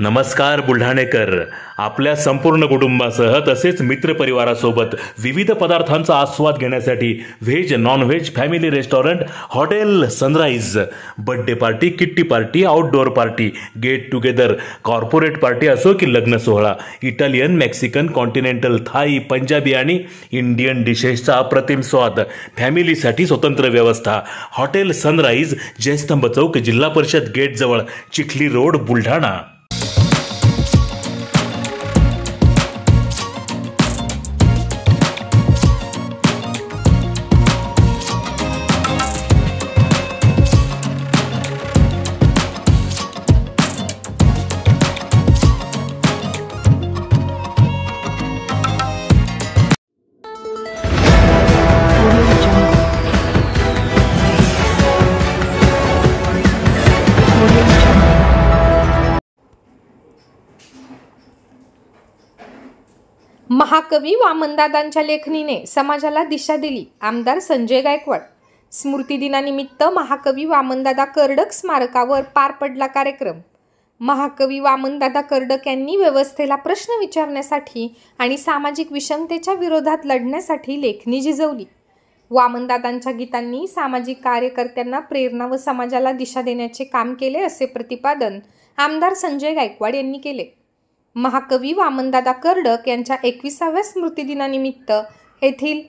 नमस्कार बुलढाणेकर. आपल्या संपूर्ण कुटुंबासह तसेच मित्रपरिवारासोबत विविध पदार्थांचा आस्वाद घेण्यासाठी veg non veg family restaurant hotel sunrise. Birthday party, kitty party, outdoor party, get together, corporate party असो की लग्न सोहळा, Italian, Mexican, continental, Thai, Punjabi आणि इंडियन डिशेसचा अप्रतिम स्वाद. फॅमिलीसाठी स्वतंत्र व्यवस्था. हॉटेल सनराइज, जयस्तंभ चौक, जिल्हा परिषद गेट जवळ, चिखली रोड, बुलढाणा. महाकवी वामनदादांच्या लेखणीने समाजाला दिशा दिली. आमदार संजय गायकवाड. स्मृतिदिनानिमित्त महाकवी वामनदादा कर्डक स्मारकावर पार पडला कार्यक्रम. महाकवी वामनदादा कर्डक यांनी व्यवस्थेला प्रश्न विचारण्यासाठी आणि सामाजिक विषमतेच्या विरोधात लढण्यासाठी लेखणी झिजवली. वामनदादांच्या गीतांनी सामाजिक कार्यकर्त्यांना प्रेरणा व समाजाला दिशा देण्याचे काम केले, असे प्रतिपादन आमदार संजय गायकवाड यांनी केले. महाकवी वामनदादा कर्डक यांच्या 21व्या स्मृतिदिनानिमित्त येथील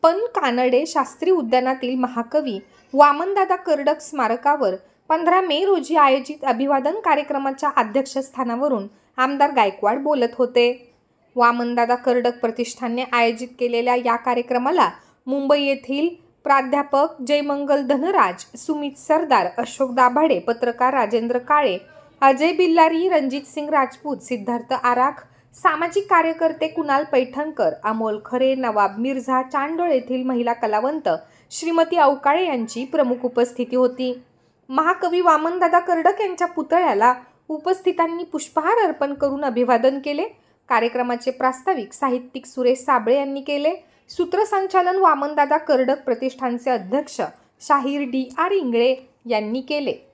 पन कानडे शास्त्री उद्यानातील महाकवी वामनदादा कर्डक स्मारकावर 15 मे रोजी आयोजित अभिवादन कार्यक्रमाच्या अध्यक्षस्थानावरून आमदार गायकवाड बोलत होते. वामनदादा कर्डक प्रतिष्ठानने आयोजित केलेल्या या कार्यक्रमाला मुंबई येथील प्राध्यापक जयमंगल धनराज, सुमित सरदार, अशोक दाभाडे, पत्रकार राजेंद्र काळे, अजय बिल्लारी, रणजित सिंग राजपूत, सिद्धार्थ आराख, सामाजिक कार्यकर्ते कुणाल पैठणकर, अमोल खरे, नवाब मिर्झा, चांडोळ येथील महिला कलावंत श्रीमती अवकाळे यांची प्रमुख उपस्थिती होती. महाकवी वामनदादा कर्डक यांच्या पुतळ्याला उपस्थितांनी पुष्पहार अर्पण करून अभिवादन केले. कार्यक्रमाचे प्रास्ताविक साहित्यिक सुरेश साबळे यांनी केले. सूत्रसंचालन वामनदादा कर्डक प्रतिष्ठानचे अध्यक्ष शाहीर DR इंगळे यांनी केले.